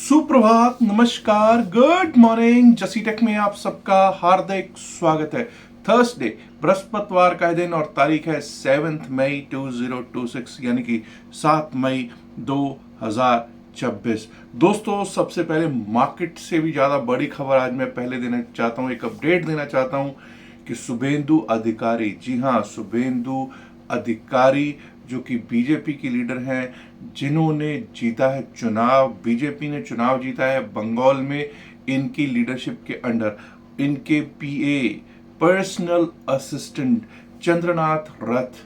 सुप्रभात, नमस्कार, good morning. जसी टेक में आप सबका हार्दिक स्वागत है। थर्सडे बृहस्पतिवार का दिन और तारीख है 7 मई 2026 यानी कि 7 मई 2026। दोस्तों, सबसे पहले मार्केट से भी ज़्यादा बड़ी खबर आज मैं पहले देना चाहता हूँ, एक अपडेट देना चाहता हूँ कि शुभेंदु अधिकारी, जी हाँ, शुभेंदु अधिकारी जो कि बीजेपी की लीडर हैं, जिन्होंने जीता है चुनाव, बीजेपी ने चुनाव जीता है बंगाल में, इनकी लीडरशिप के अंडर इनके पीए पर्सनल असिस्टेंट चंद्रनाथ रथ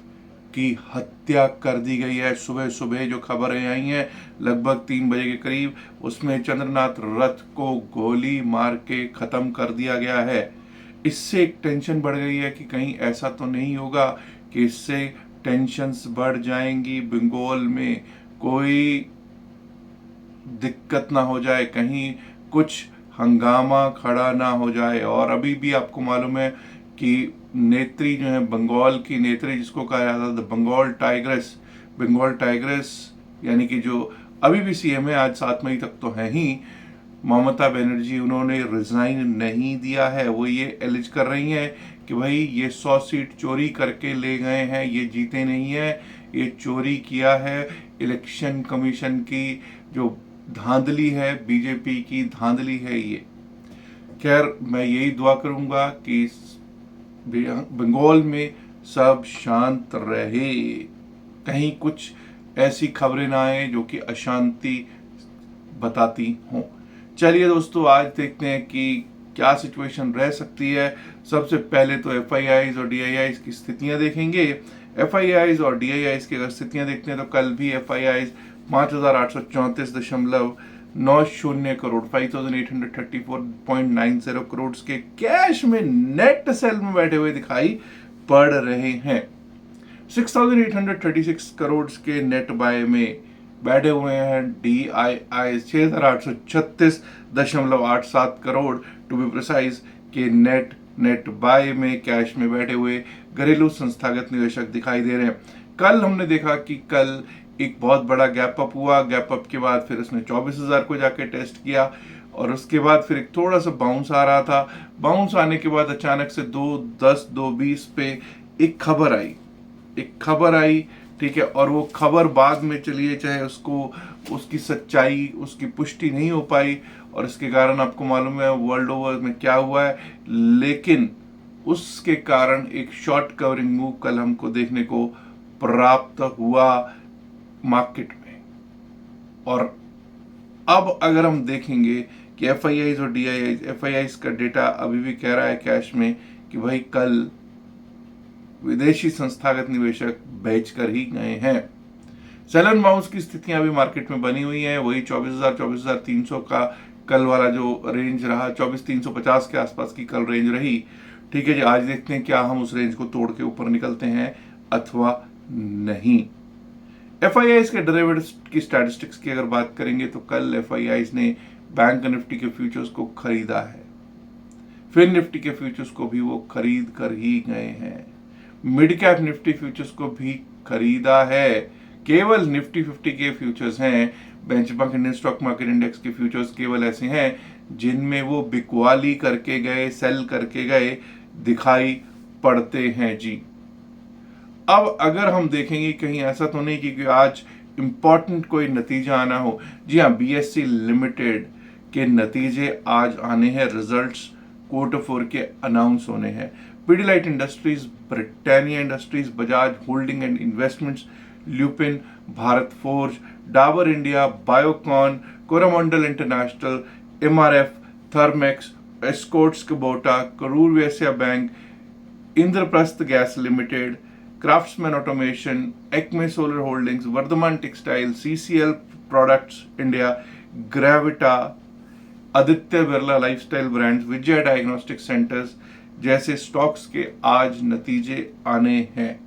की हत्या कर दी गई है। सुबह सुबह जो खबरें आई हैं लगभग 3 बजे के करीब, उसमें चंद्रनाथ रथ को गोली मार के खत्म कर दिया गया है। इससे एक टेंशन बढ़ गई है कि कहीं ऐसा तो नहीं होगा कि इससे टेंशन्स बढ़ जाएंगी, बंगाल में कोई दिक्कत ना हो जाए, कहीं कुछ हंगामा खड़ा ना हो जाए। और अभी भी आपको मालूम है कि नेत्री जो है, बंगाल की नेत्री जिसको कहा जाता था बंगाल टाइग्रेस यानी कि जो अभी भी सीएम है, आज 7 मई तक तो है ही, ममता बनर्जी, उन्होंने रिजाइन नहीं दिया है। वो ये एलिज कर रही हैं कि भाई ये 100 सीट चोरी करके ले गए हैं, ये जीते नहीं है, ये चोरी किया है। इलेक्शन कमीशन की जो धांधली है, बीजेपी की धांधली है ये। खैर, मैं यही दुआ करूंगा कि बंगाल में सब शांत रहे, कहीं कुछ ऐसी खबरें ना आए जो कि अशांति बताती हों। चलिए दोस्तों, आज देखते हैं कि क्या सिचुएशन रह सकती है। सबसे पहले तो एफआईआईज और डीआईआईज की स्थितियां देखेंगे। एफआईआईज और डीआईआईज की अगर स्थितियां देखते हैं तो कल भी एफआईआईज 5,834.90 करोड़ 5,834.90 करोड़ के कैश में नेट सेल में बैठे हुए दिखाई पड़ रहे हैं। 6,836 करोड़ के नेट बाय में बैठे हुए हैं DII 6,836.87 crore to be precise के नेट बाय में कैश में बैठे हुए घरेलू संस्थागत निवेशक दिखाई दे रहे हैं। कल हमने देखा कि कल एक बहुत बड़ा गैप अप हुआ, गैप अप के बाद फिर उसने 24,000 को जाके टेस्ट किया और उसके बाद फिर एक थोड़ा सा बाउंस आ रहा था। बाउंस आने के बाद अचानक से 2.10 2.20 पे एक खबर आई, ठीक है, और वो खबर बाद में चलिए चाहे उसकी सच्चाई, उसकी पुष्टि नहीं हो पाई और इसके कारण आपको मालूम है वर्ल्ड ओवर में क्या हुआ है, लेकिन उसके कारण एक शॉर्ट कवरिंग मूव कल हमको देखने को प्राप्त हुआ मार्केट में। और अब अगर हम देखेंगे कि एफआईआईज और डीआईआईज, एफआईआईज का डेटा अभी भी कह रहा है कैश में कि भाई कल विदेशी संस्थागत निवेशक बेचकर ही गए हैं। सेल एंड बाउंस की स्थितियां अभी मार्केट में बनी हुई हैं, वही 24,300 का कल वाला जो रेंज रहा, 24,350 के आसपास की कल रेंज रही। ठीक है जी, आज देखते हैं क्या हम उस रेंज को तोड़ के ऊपर निकलते हैं अथवा नहीं। एफआईआईज के डेरिवेटिव्स की स्टैटिस्टिक्स की अगर बात करेंगे तो कल एफआईआईज ने बैंक निफ्टी के फ्यूचर्स को खरीदा है, फिर निफ्टी के फ्यूचर्स को भी वो खरीद कर ही गए हैं, मिड कैप निफ्टी फ्यूचर्स को भी खरीदा है। केवल निफ्टी 50 के फ्यूचर्स हैं, benchmark Indian stock market index के फ्यूचर्स केवल ऐसे हैं जिनमें वो बिकवाली करके गए, सेल करके गए दिखाई पड़ते हैं जी। अब अगर हम देखेंगे कहीं ऐसा तो नहीं कि आज इंपॉर्टेंट कोई नतीजा आना हो, जी हाँ, बीएससी लिमिटेड के नतीजे आज आने हैं, रिजल्ट्स Q4 के अनाउंस होने हैं। Pidilite industries, Britannia industries, Bajaj holding and investments, Lupin, Bharat forge, Dabur India, Biocon, Coromandel international, MRF, Thermax, Escorts Kubota, Karur Vysya bank, Indraprastha gas limited, Craftsman automation, Acme solar holdings, Vardhman textile, CCL products India, Gravita, Aditya Birla lifestyle brands, Vijaya diagnostic centres जैसे stocks के आज नतीजे आने हैं।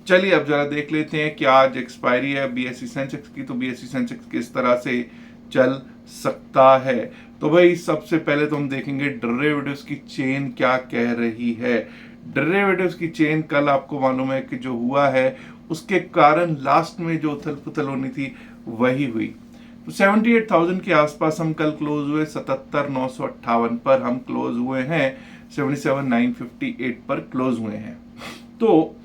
चलिए अब जरा देख लेते हैं कि आज एक्सपायरी है बीएसई सेंसेक्स की, तो बीएसई सेंसेक्स किस तरह से चल सकता है। तो भाई सबसे पहले तो हम देखेंगे डेरिवेटिव्स की चेन क्या कह रही है। डेरिवेटिव्स की चेन कल आपको मालूम है कि जो हुआ है उसके कारण लास्ट में जो उथल पुथल होनी थी वही हुई। तो 78,000 के आसपास हम कल क्लोज हुए, 77,958 पर हम क्लोज हुए हैं, 77,958 पर क्लोज हुए हैं। तो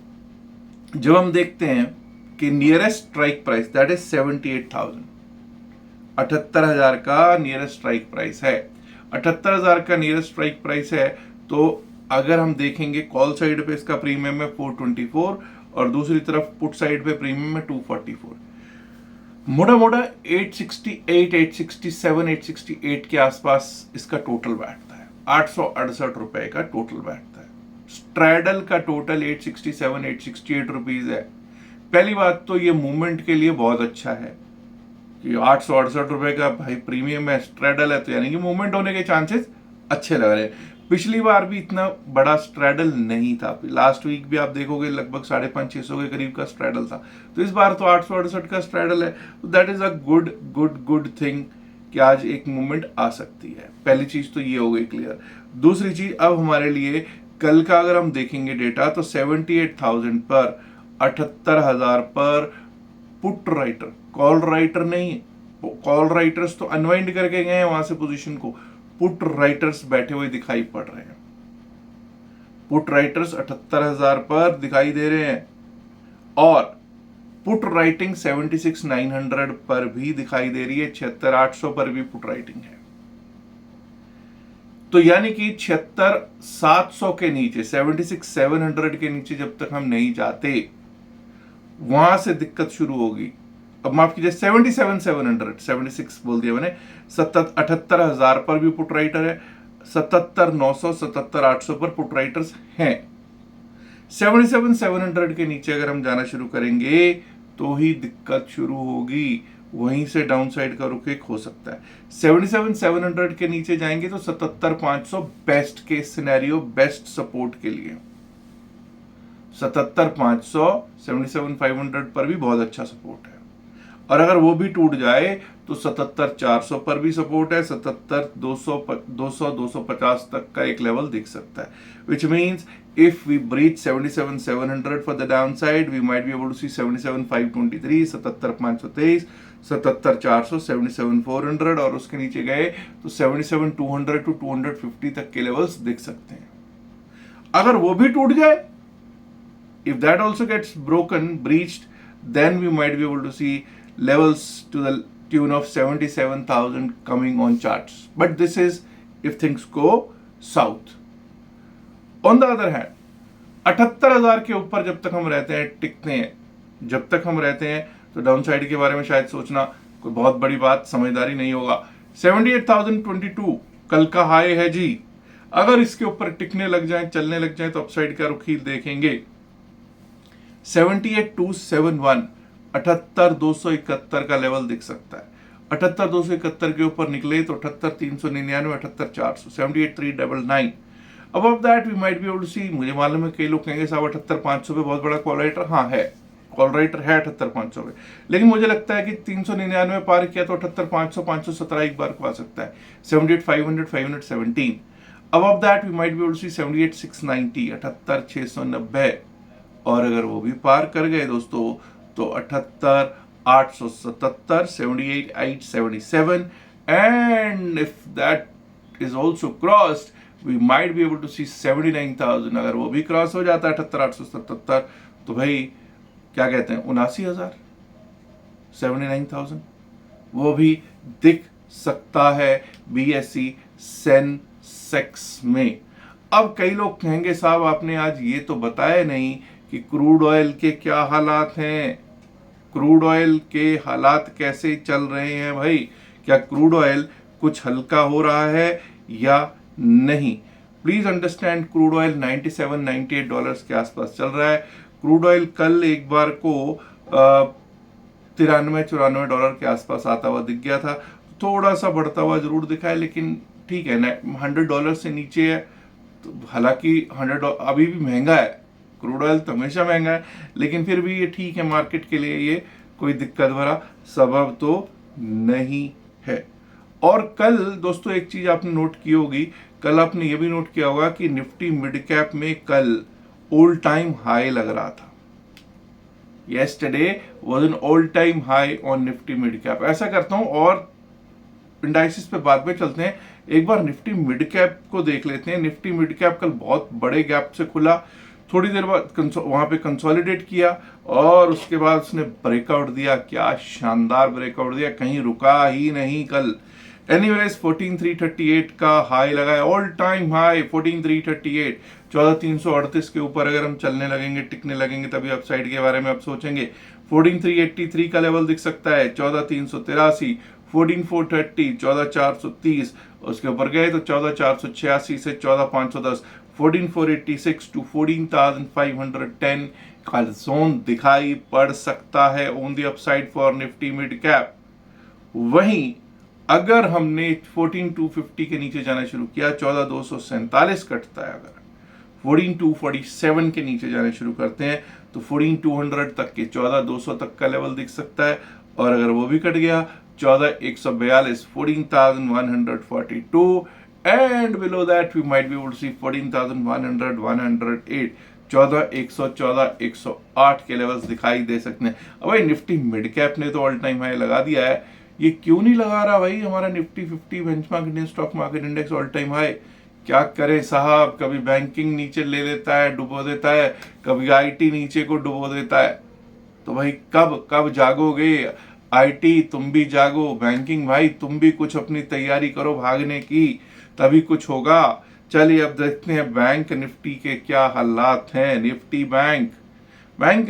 जब हम देखते हैं कि nearest strike price that is 78,000, 78,000 का नियरेस्ट स्ट्राइक प्राइस है, 78,000 का नियरेस्ट स्ट्राइक प्राइस है। तो अगर हम देखेंगे कॉल साइड पे इसका प्रीमियम है 424 और दूसरी तरफ पुट साइड पे प्रीमियम है 244, मोटा मोटा 868, 867, 868 के आसपास इसका टोटल बैठता है, 868 रुपए का टोटल बैठता है। स्ट्रैडल का टोटल 867, 868 रुपीज है। पहली बात तो ये मूवमेंट के लिए बहुत अच्छा है कि 868 रुपए का भाई प्रीमियम है, स्ट्रैडल है, तो यानी कि मूवमेंट होने के चांसेस अच्छे लग रहे हैं। पिछली बार भी इतना बड़ा स्ट्रैडल नहीं था, लास्ट वीक भी आप देखोगे लगभग 550-600 के करीब का स्ट्रैडल था। तो इस बार तो 868 का स्ट्रैडल है, तो that is a good good good thing कि आज एक मूवमेंट आ सकती है। पहली चीज तो ये हो गई क्लियर। दूसरी चीज, अब हमारे लिए कल का अगर हम देखेंगे डेटा तो 78,000 पर 78,000 पर पुट राइटर, कॉल राइटर नहीं, कॉल राइटर्स तो अनवाइंड करके गए हैं वहां से पोजीशन को, पुट राइटर्स बैठे हुए दिखाई पड़ रहे हैं। पुट राइटर्स 78,000 पर दिखाई दे रहे हैं और पुट राइटिंग 76,900 पर भी दिखाई दे रही है, 76,800 पर भी पुट राइटिंग है। तो यानी कि 76,700 के नीचे, 76,700 के नीचे जब तक हम नहीं जाते वहां से दिक्कत शुरू होगी। अब माफ कीजिए 77,700, 76 बोल दिया मैंने, 78,000 पर भी पुट राइटर है, 77,900, 77,800 पर पुट राइटर्स हैं। 77,700 के नीचे अगर हम जाना शुरू करेंगे तो ही दिक्कत शुरू होगी, वहीं से डाउन साइड का रुख एक हो सकता है। 77,700 के नीचे जाएंगे तो 77,500 best case scenario, best support के लिए। 77,500, 77,500 पर भी बहुत अच्छा सपोर्ट है। और अगर वो भी टूट जाए तो 77,400 पर भी सपोर्ट है, 77,200, 250 तक का एक लेवल दिख सकता है। Which means if we breach 77,700 for the down side, we might be able to see 77,523, 77,523, 77,400, 77,400 और उसके नीचे गए तो 77,200 to 250 तक के लेवल्स दिख सकते हैं। अगर वो भी टूट जाए, if that also gets broken, breached, then we might be able to see levels to the tune of 77,000 coming on charts. But this is if things go south. On the other hand, 78,000 के ऊपर जब तक हम रहते हैं, टिकते हैं, जब तक हम रहते हैं तो डाउन साइड के बारे में शायद सोचना कोई बहुत बड़ी बात, समझदारी नहीं होगा। 78,022 कल का हाई है जी, अगर इसके ऊपर टिकने लग जाए, चलने लग जाए तो अपसाइड का रुख ही देखेंगे। 78,271, 78,271 का लेवल दिख सकता है। 78,271 के ऊपर निकले तो 78,399, 78,400, 78,399। Above that we might be able to see, मुझे मालूम है कई लोग कहेंगे साहब 78,500 पे बहुत बड़ा कॉल राइटर, हाँ है, कॉल राइटर है 78,500 पे, लेकिन मुझे लगता है कि 399 पार किया तो 78,500, 517 एक बार को आ सकता है। 78,500, 517। Above that we might be able to see 78,690, 78,690, और अगर वो भी पार कर गए दोस्तों तो 78,877, 78,877, and if that is also crossed we might be able to see 79,000। अगर वो भी क्रॉस हो जाता है 78,877 तो भाई क्या कहते हैं 79,000, 79,000 वो भी दिख सकता है BSE सेंसेक्स में। अब कई लोग कहेंगे साहब आपने आज ये तो बताया नहीं कि क्रूड ऑयल के क्या हालात हैं, क्रूड ऑयल के हालात कैसे चल रहे हैं भाई, क्या क्रूड ऑयल कुछ हल्का हो रहा है या नहीं। Please understand, crude oil 97-98 dollars के आसपास चल रहा है। क्रूड ऑयल कल एक बार को 93-94 डॉलर के आसपास आता हुआ दिख गया था, थोड़ा सा बढ़ता हुआ जरूर दिखा है, लेकिन ठीक है, 100 डॉलर से नीचे है। तो हालांकि 100 अभी भी महंगा है, क्रूड ऑयल तो हमेशा महंगा है, लेकिन फिर भी ये ठीक है, मार्केट के लिए ये कोई दिक्कत भरा सबब तो नहीं है। और कल दोस्तों एक चीज आपने नोट की होगी, कल आपने ये भी नोट किया होगा कि निफ्टी मिड कैप में कल ऑल टाइम हाई लग रहा था। yesterday was an all time high on Nifty mid cap। ऐसा करता हूं और इंडाइसिस पे बाद में चलते हैं, एक बार निफ्टी मिड कैप को देख लेते हैं। निफ्टी मिड कैप कल बहुत बड़े गैप से खुला, थोड़ी देर बाद वहां पे कंसोलिडेट किया और उसके बाद उसने ब्रेकआउट दिया। क्या शानदार ब्रेकआउट दिया, कहीं रुका ही नहीं कल। एनीवेज 14338 का हाई लगाया, ऑल टाइम हाई 14338, 14338 के ऊपर अगर हम चलने लगेंगे, टिकने लगेंगे, तभी अपसाइड के बारे में अब सोचेंगे। 14383 का लेवल दिख सकता है, 14383, 14430, 14430, उसके ऊपर गए तो 14486 से 14510, 14486 टू 14510 का जोन दिखाई पड़ सकता है on the upside for Nifty mid cap. वहीं अगर हमने 14250 के नीचे जाना शुरू किया, 14247 कटता है, अगर 14247 के नीचे जाने शुरू करते हैं तो 14200 तक के 14200 तक का लेवल दिख सकता है, और अगर वो भी कट गया 14142, 14142, and below that we might be able to see 14100, 108, 14114, 108 के लेवल्स दिखाई दे सकते हैं। अब भाई निफ्टी मिड कैप ने तो ऑल टाइम हाई लगा दिया है, ये क्यों नहीं लगा रहा भाई हमारा Nifty 50 benchmark Indian stock market index all time high? क्या करें साहब, कभी बैंकिंग नीचे ले लेता है, डुबो देता है, कभी आईटी नीचे को डुबो देता है। तो भाई कब कब जागोगे? आईटी तुम भी जागो, बैंकिंग भाई तुम भी कुछ अपनी तैयारी करो भागने की, तभी कुछ होगा। चलिए अब देखते हैं बैंक निफ्टी के क्या हालात हैं। निफ्टी बैंक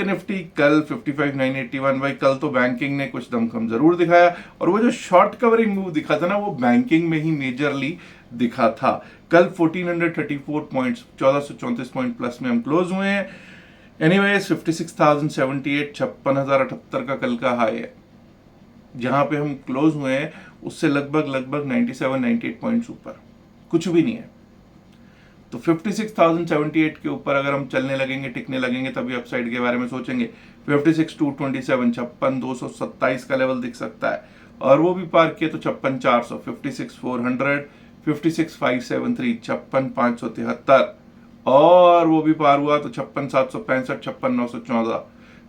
निफ्टी कल 55981, भाई कल तो बैंकिंग ने कुछ दमखम जरूर दिखाया, और वो जो शॉर्ट कवरिंग मूव दिखा था ना, वो बैंकिंग में ही मेजरली दिखा था। कल 1434 पॉइंट्स, 1434 पॉइंट प्लस में हम क्लोज हुए हैं। एनीवेज 56,078, 56,078 का कल का हाई है। जहां पे हम क्लोज हुए हैं उससे लगभग 97-98 पॉइंट्स ऊपर, कुछ भी नहीं है। तो 56,078 के ऊपर अगर हम चलने लगेंगे, टिकने लगेंगे, तभी अपसाइड के बारे में सोचेंगे। 56,227, 56,227 का लेवल दिख सकता है, और वो भी पार किए तो 56,400, 56,400, 56,573, 56,573, और वो भी पार हुआ तो 56,765, 56,914,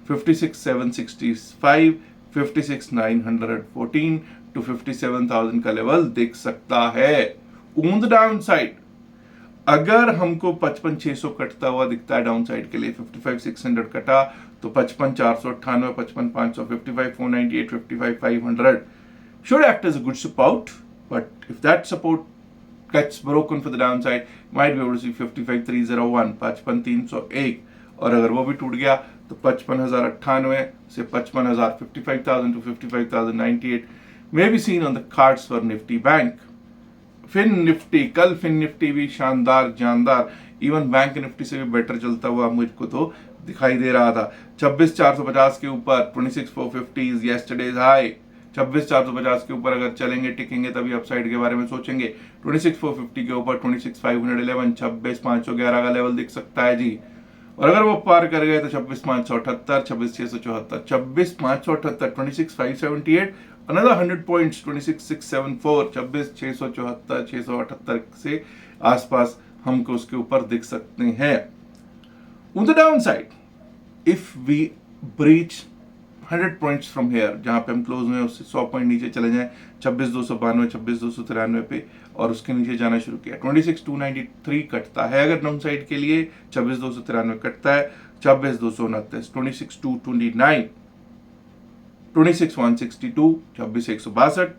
56,765, 56,914 टू 57,000 का लेवल दिख सकता है। ऑन द डाउन साइड अगर हमको 55,600 कटता हुआ दिखता है डाउन साइड के लिए, 55,600 कटा तो 55,498, 55,500, 55,498, 55,500 should act as a good support, but if that support gets broken for the downside, might be able to see 55,301, 55,301, और अगर वो भी टूट गया तो 55,098 से 55,000, 55,000 to 55,098 may be seen on the cards for Nifty Bank। Fin Nifty, कल Fin Nifty भी शानदार जानदार, इवन बैंक निफ्टी से भी बेटर चलता हुआ मुझको तो दिखाई दे रहा था। 26,450 के ऊपर, 26,450 इज यस्टरडेज हाई। 26,450 के ऊपर अगर चलेंगे, टिकेंगे, तभी अपसाइड के बारे में सोचेंगे। 26,450 के ऊपर 26,511, 26,511 का लेवल दिख सकता है जी, और अगर वो पार कर गए तो 26,578, 26,674, 26,578, 26,578, another 100 points, 26,674, 26,674, 678 से आसपास हमको उसके ऊपर दिख सकते हैं। On the downside, if we breach 100 points from here, जहां पे हम क्लोज हुए उससे 100 पॉइंट नीचे चले जाएं, 26,292, 26,293 पे, और उसके नीचे जाना शुरू किया, 26,293 कटता है अगर डाउन साइड के लिए, 26,293 कटता है, 26,229, 26,229, 26,162, 26,162,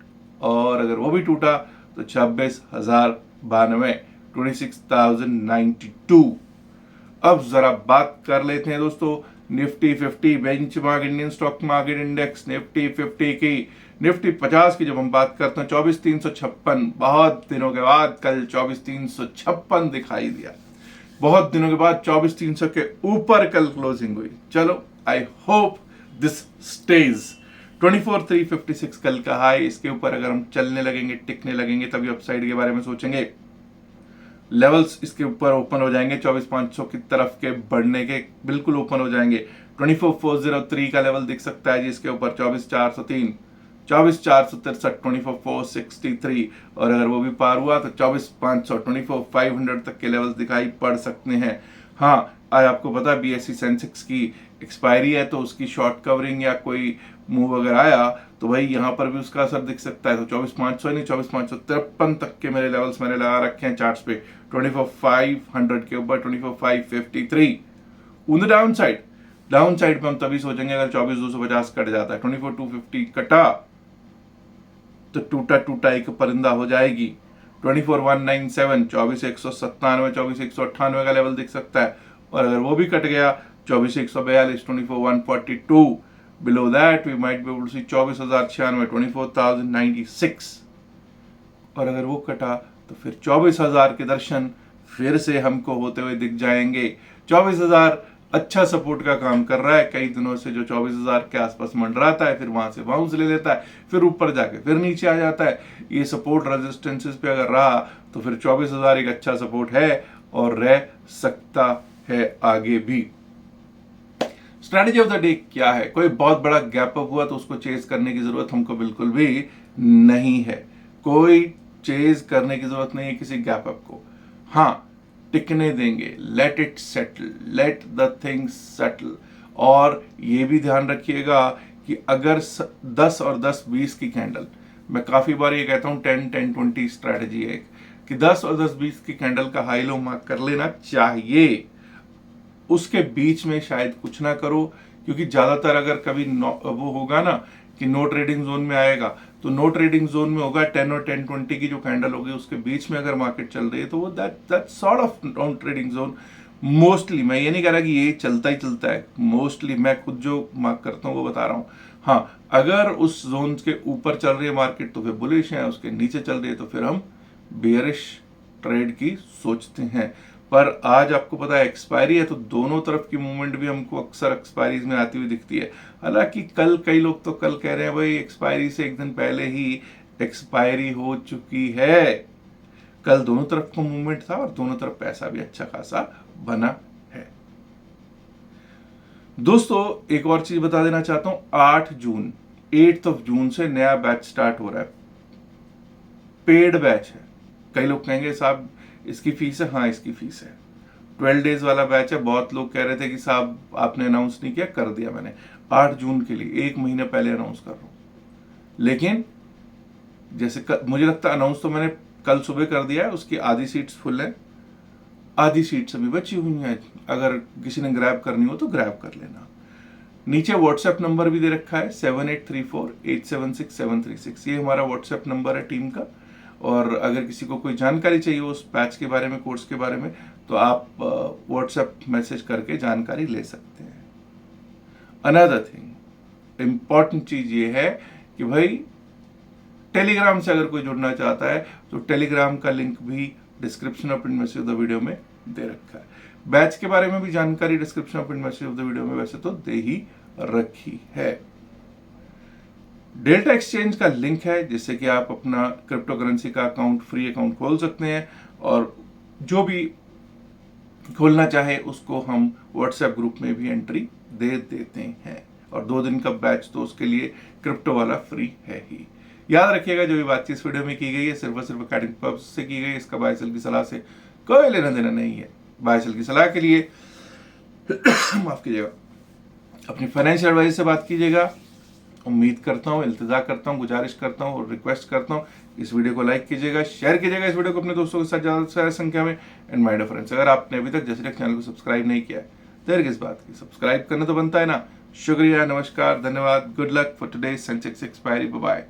और अगर वो भी टूटा तो 26,092, 26,092। अब जरा बात कर लेते हैं दोस्तों Nifty 50 benchmark Indian stock market index, Nifty 50 की, निफ्टी 50 की जब हम बात करते हैं 24,356, बहुत दिनों के बाद कल 24,356 दिखाई दिया, बहुत दिनों के बाद 24,300 के ऊपर कल क्लोजिंग हुई। चलो आई होप दिस स्टेज। 24,356 कल का हाई, इसके ऊपर अगर हम चलने लगेंगे, टिकने लगेंगे, तभी अपसाइड के बारे में सोचेंगे। लेवल्स इसके ऊपर ओपन हो जाएंगे, 24,500 की तरफ के बढ़ने के बिल्कुल ओपन हो जाएंगे। 24,403 का लेवल दिख सकता है जी इसके ऊपर, 24,403, 24,463, 24,463, और अगर वो भी पार हुआ तो 24,500, 24,500 तक के लेवल्स दिखाई पड़ सकते हैं। हाँ, आज आपको पता है बीएसई सेंसेक्स की एक्सपायरी है तो उसकी शॉर्ट कवरिंग या कोई मूव अगर आया तो भाई यहाँ पर भी उसका असर दिख सकता है। तो 24,500 नहीं 24,553 तक के मेरे लेवल्स मैंने लगा रखे हैं चार्ट्स पे, 24,500 के ऊपर 24,553 on the down side. Down side पे हम तभी सोचेंगे अगर 24,250 कट जाता है, 24,250 कटा तो टूटा टूटा एक परिंदा हो जाएगी। 24,197 24,197 24,198 का लेवल दिख सकता है, और अगर वो भी कट गया 24,142 24,142 below that we might be able to see 24,096 24,096, और अगर वो कटा तो फिर 24,000 के दर्शन फिर से हमको होते हुए दिख जाएंगे। 24,000 अच्छा सपोर्ट का काम कर रहा है कई दिनों से, जो 24,000 के आसपास मंडराता है, फिर वहां से बाउंस ले लेता है, फिर ऊपर जाके फिर नीचे आ जाता है। ये सपोर्ट रेजिस्टेंसेस पे अगर रहा तो फिर 24,000 एक अच्छा सपोर्ट है और रह सकता है आगे भी। स्ट्रैटेजी ऑफ द डे क्या है? कोई बहुत बड़ा गैप अप हुआ तो उसको चेज करने की जरूरत हमको बिल्कुल भी नहीं है। कोई चेज करने की जरूरत नहीं है किसी गैप अप को। हाँ, टिकने देंगे, let it settle, let the things settle. और ये भी ध्यान रखिएगा कि अगर 10 और 10-20 की कैंडल, मैं काफी बार ये कहता हूं 10-10-20 स्ट्रैटेजी है कि 10 और 10-20 की कैंडल का हाई लो मार्क कर लेना चाहिए, उसके बीच में शायद कुछ ना करो, क्योंकि ज्यादातर अगर कभी वो होगा ना कि नो ट्रेडिंग जोन में आएगा, तो नो ट्रेडिंग जोन में होगा 10 और 10-20 की जो कैंडल होगी उसके बीच में अगर मार्केट चल रही है तो वो that sort of no trading zone mostly, मैं ये नहीं कह रहा कि ये चलता ही चलता है, मोस्टली मैं खुद जो मार्क करता हूँ वो बता रहा हूँ। हाँ, अगर उस जोन के ऊपर चल रही है मार्केट तो फिर बुलिश है, उसके नीचे चल रही है तो फिर हम बेयरिश ट्रेड की सोचते हैं। पर आज आपको पता है एक्सपायरी है, तो दोनों तरफ की मूवमेंट भी हमको अक्सर एक्सपायरीज में आती हुई दिखती है। हालांकि कल कई लोग तो कल कह रहे हैं भाई एक्सपायरी से एक दिन पहले ही एक्सपायरी हो चुकी है। कल दोनों तरफ का मूवमेंट था और दोनों तरफ पैसा भी अच्छा खासा बना है। दोस्तों एक और चीज बता देना चाहता हूं, 8 जून से नया बैच स्टार्ट हो रहा है, पेड बैच है। कई लोग कहेंगे साहब इसकी फीस है, हाँ इसकी फीस है। 12 डेज वाला बैच है। बहुत लोग कह रहे थे कि साहब आपने अनाउंस नहीं किया, कर दिया मैंने। 8 जून के लिए 1 महीने पहले अनाउंस कर रहा हूं, लेकिन जैसे मुझे लगता है अनाउंस तो मैंने कल सुबह कर दिया है, उसकी आधी सीट्स फुल है, आधी सीट्स अभी बची हुई हैं। अगर किसी ने ग्रैब करनी हो तो ग्रैब कर लेना। नीचे व्हाट्सएप नंबर भी दे रखा है 7834876736, ये हमारा व्हाट्सएप नंबर है टीम का। और अगर किसी को कोई जानकारी चाहिए उस बैच के बारे में, कोर्स के बारे में, तो आप व्हाट्सएप मैसेज करके जानकारी ले सकते हैं। अनदर थिंग, इंपॉर्टेंट चीज ये है कि भाई टेलीग्राम से अगर कोई जुड़ना चाहता है तो टेलीग्राम का लिंक भी description of message of the video में दे रखा है। बैच के बारे में भी जानकारी description of message of the video में वैसे तो दे ही रखी है। डेल्टा एक्सचेंज का लिंक है जिससे कि आप अपना क्रिप्टो करेंसी का अकाउंट, फ्री अकाउंट खोल सकते हैं, और जो भी खोलना चाहे उसको हम व्हाट्सएप ग्रुप में भी एंट्री दे देते हैं। और 2 दिन का बैच तो उसके लिए क्रिप्टो वाला फ्री है ही। याद रखिएगा जो भी बातचीत इस वीडियो में की गई है सिर्फ और सिर्फ अकेडमिक पर्पस से की गई है, इसका बाय सेल की सलाह से कोई लेना देना नहीं है। बाय सेल की सलाह के लिए माफ कीजिएगा, अपनी फाइनेंशियल एडवाइजर से बात कीजिएगा। उम्मीद करता हूँ, इल्तिजा करता हूँ, गुजारिश करता हूँ और रिक्वेस्ट करता हूँ, इस वीडियो को लाइक कीजिएगा, शेयर कीजिएगा इस वीडियो को अपने दोस्तों के साथ ज़्यादा से ज़्यादा संख्या में। एंड माय डियर फ्रेंड्स, अगर आपने अभी तक जैसे तक चैनल को सब्सक्राइब नहीं किया है, देर किस बात की, सब्सक्राइब करना तो बनता है ना। शुक्रिया, नमस्कार, धन्यवाद, good luck for today Sensex expiry, bye bye.